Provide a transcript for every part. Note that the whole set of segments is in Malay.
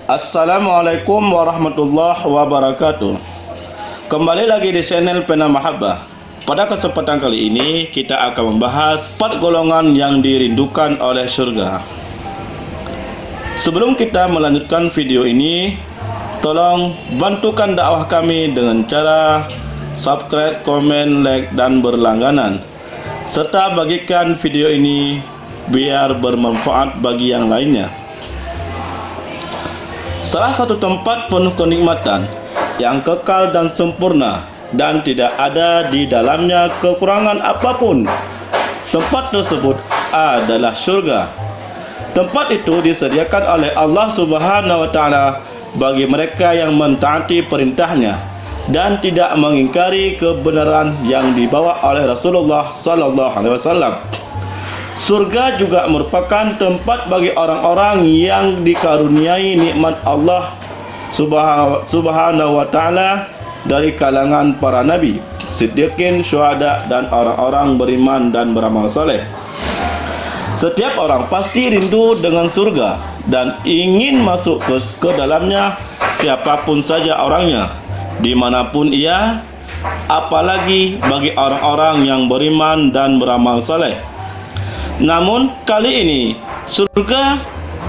Assalamualaikum warahmatullahi wabarakatuh. Kembali lagi di channel Pena Mahabbah. Pada kesempatan kali ini kita akan membahas 4 golongan yang dirindukan oleh surga. Sebelum kita melanjutkan video ini, tolong bantukan dakwah kami dengan cara subscribe, komen, like, dan berlangganan, serta bagikan video ini biar bermanfaat bagi yang lainnya. Salah satu tempat penuh kenikmatan yang kekal dan sempurna dan tidak ada di dalamnya kekurangan apapun. Tempat tersebut adalah surga. Tempat itu disediakan oleh Allah Subhanahu wa taala bagi mereka yang mentaati perintahnya dan tidak mengingkari kebenaran yang dibawa oleh Rasulullah sallallahu alaihi wasallam. Surga juga merupakan tempat bagi orang-orang yang dikaruniai nikmat Allah Subhanahu wa taala dari kalangan para nabi, siddiqin, syuhada, dan orang-orang beriman dan beramal saleh. Setiap orang pasti rindu dengan surga dan ingin masuk ke dalamnya, siapapun saja orangnya, dimanapun ia, apalagi bagi orang-orang yang beriman dan beramal saleh. Namun kali ini surga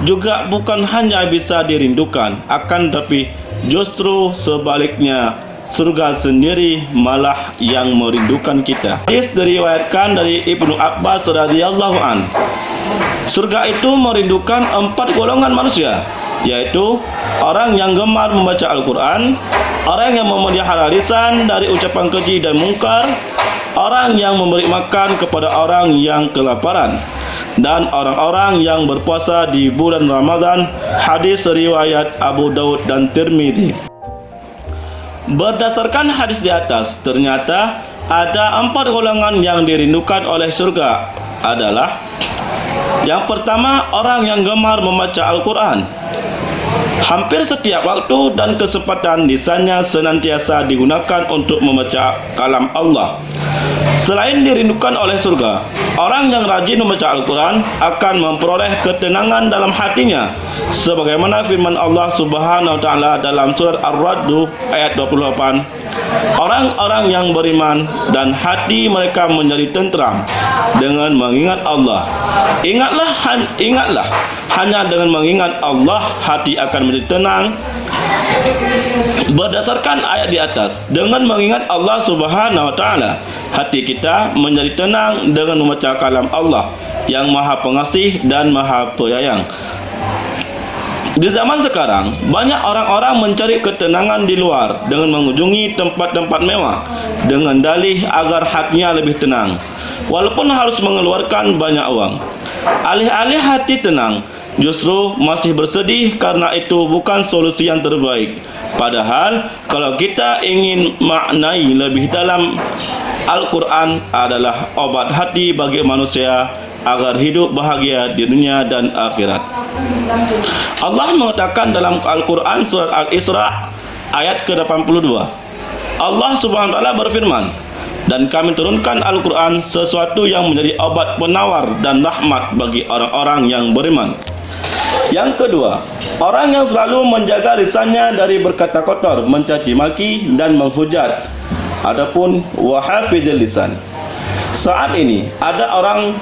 juga bukan hanya bisa dirindukan, akan tetapi justru sebaliknya, surga sendiri malah yang merindukan kita. Hadis diriwayatkan dari Ibnu Abbas radhiyallahu an. Surga itu merindukan 4 golongan manusia, yaitu orang yang gemar membaca Al-Quran, orang yang memelihara lisan dari ucapan keji dan mungkar, orang yang memberi makan kepada orang yang kelaparan, dan orang-orang yang berpuasa di bulan Ramadan. Hadis riwayat Abu Daud dan Tirmidzi. Berdasarkan hadis di atas, ternyata ada 4 golongan yang dirindukan oleh surga adalah: yang pertama, orang yang gemar membaca Al-Quran. Hampir setiap waktu dan kesempatan lisannya senantiasa digunakan untuk membaca kalam Allah. Selain dirindukan oleh surga, orang yang rajin membaca Al-Quran akan memperoleh ketenangan dalam hatinya, sebagaimana firman Allah Subhanahu wa taala dalam surat Ar-Ra'd ayat 28. Orang-orang yang beriman dan hati mereka menjadi tentram dengan mengingat Allah. Ingatlah, hanya dengan mengingat Allah hati akan menjadi tenang. Berdasarkan ayat di atas, dengan mengingat Allah Subhanahu wa taala, hati kita menjadi tenang dengan membaca kalam Allah yang Maha Pengasih dan Maha Penyayang. Di zaman sekarang, banyak orang-orang mencari ketenangan di luar dengan mengunjungi tempat-tempat mewah dengan dalih agar hatinya lebih tenang, walaupun harus mengeluarkan banyak uang. Alih-alih hati tenang, justru masih bersedih karena itu bukan solusi yang terbaik. Padahal kalau kita ingin maknai lebih dalam, Al-Quran adalah obat hati bagi manusia agar hidup bahagia di dunia dan akhirat. Allah mengatakan dalam Al-Quran surat Al-Isra ayat ke-82. Allah Subhanahu wa taala berfirman, dan kami turunkan Al-Quran sesuatu yang menjadi obat penawar dan rahmat bagi orang-orang yang beriman. Yang kedua, orang yang selalu menjaga lisannya dari berkata kotor, mencaci maki, dan menghujat. Adapun wahafidil lisan, saat ini ada orang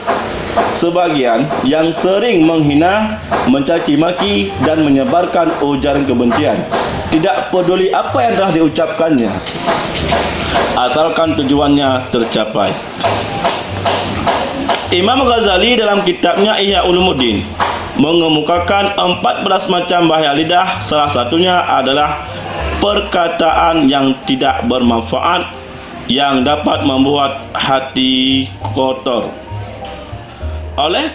sebagian yang sering menghina, mencaci maki, dan menyebarkan ujaran kebencian, tidak peduli apa yang telah diucapkannya, asalkan tujuannya tercapai. Imam Ghazali dalam kitabnya Ihya Ulumuddin mengemukakan 14 macam bahaya lidah. Salah satunya adalah perkataan yang tidak bermanfaat yang dapat membuat hati kotor. Oleh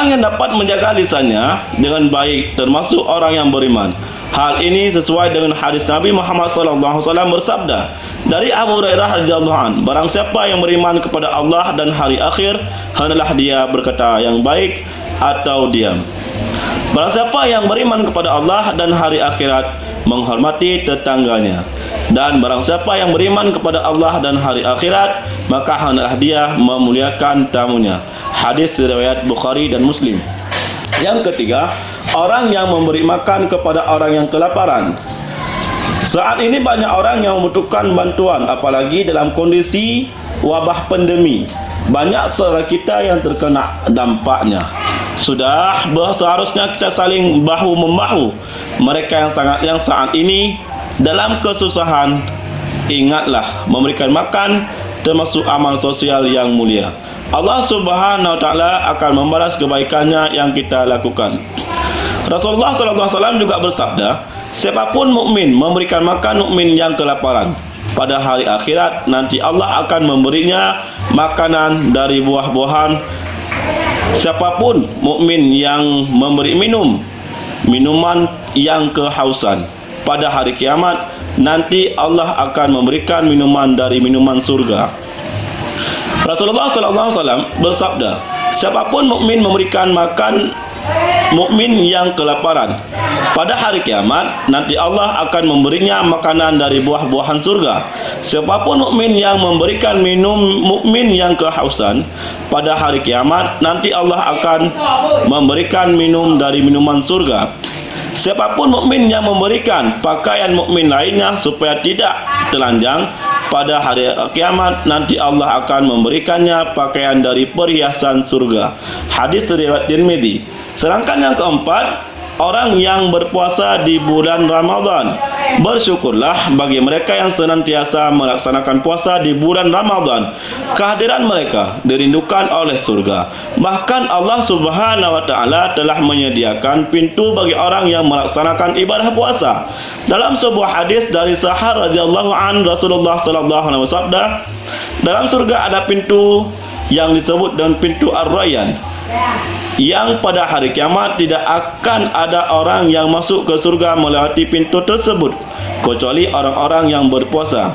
orang yang dapat menjaga lisannya dengan baik, termasuk orang yang beriman. Hal ini sesuai dengan hadis Nabi Muhammad SAW bersabda dari Abu Hurairah radhiyallahu anhu, barang siapa yang beriman kepada Allah dan hari akhir, hendaklah dia berkata yang baik atau diam. Barang siapa yang beriman kepada Allah dan hari akhirat, menghormati tetangganya. Dan barang siapa yang beriman kepada Allah dan hari akhirat, maka hendaklah dia memuliakan tamunya. Hadis riwayat Bukhari dan Muslim. Yang ketiga, orang yang memberi makan kepada orang yang kelaparan. Saat ini banyak orang yang membutuhkan bantuan, apalagi dalam kondisi wabah pandemi. Banyak saudara kita yang terkena dampaknya. Sudah seharusnya kita saling bahu-membahu. Mereka yang saat ini dalam kesusahan, ingatlah memberikan makan termasuk amal sosial yang mulia. Allah Subhanahu wa taala akan membalas kebaikannya yang kita lakukan. Rasulullah sallallahu alaihi wasallam juga bersabda, siapapun mukmin memberikan makan mukmin yang kelaparan, pada hari akhirat nanti Allah akan memberinya makanan dari buah-buahan. Siapapun mukmin yang memberi minuman yang kehausan, pada hari kiamat nanti Allah akan memberikan minuman dari minuman surga. Rasulullah sallallahu alaihi wasallam bersabda, siapapun mukmin memberikan makan mukmin yang kelaparan, pada hari kiamat nanti Allah akan memberinya makanan dari buah-buahan surga. Siapapun mukmin yang memberikan minum mukmin yang kehausan, pada hari kiamat nanti Allah akan memberikan minum dari minuman surga. Siapapun mukmin yang memberikan pakaian mukmin lainnya supaya tidak telanjang, pada hari kiamat nanti Allah akan memberikannya pakaian dari perhiasan surga. Hadis riwayat Tirmidzi. Sedangkan yang keempat, orang yang berpuasa di bulan Ramadan. Bersyukurlah bagi mereka yang senantiasa melaksanakan puasa di bulan Ramadan. Kehadiran mereka dirindukan oleh surga. Bahkan Allah Subhanahu wa taala telah menyediakan pintu bagi orang yang melaksanakan ibadah puasa. Dalam sebuah hadis dari Sahar radhiyallahu an, Rasulullah sallallahu alaihi wasallam bersabda, dalam surga ada pintu yang disebut dengan pintu Ar-Rayyan, yang pada hari kiamat tidak akan ada orang yang masuk ke surga melewati pintu tersebut kecuali orang-orang yang berpuasa.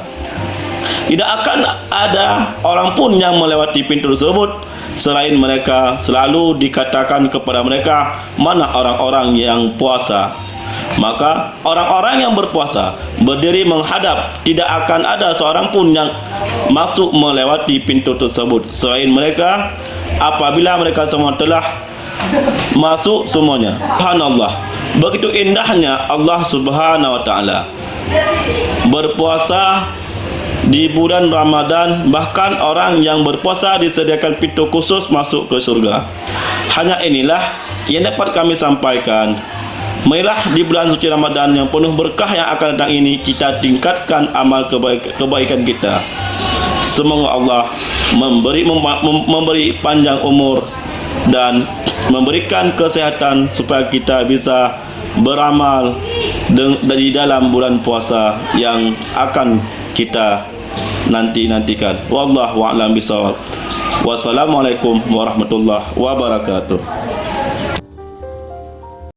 Tidak akan ada orang pun yang melewati pintu tersebut selain mereka. Selalu dikatakan kepada mereka, mana orang-orang yang puasa? Maka orang-orang yang berpuasa berdiri menghadap, tidak akan ada seorang pun yang masuk melewati pintu tersebut selain mereka. Apabila mereka semua telah masuk semuanya, subhanallah, begitu indahnya Allah Subhanahu wa taala berpuasa di bulan Ramadan. Bahkan orang yang berpuasa disediakan pintu khusus masuk ke surga. Hanya inilah yang dapat kami sampaikan. Marilah di bulan suci Ramadan yang penuh berkah yang akan datang ini, kita tingkatkan amal kebaikan kita. Semoga Allah memberi panjang umur dan memberikan kesehatan supaya kita bisa beramal di dalam bulan puasa yang akan kita nantikan. Wallahu a'lam bishawab. Wassalamualaikum warahmatullahi wabarakatuh.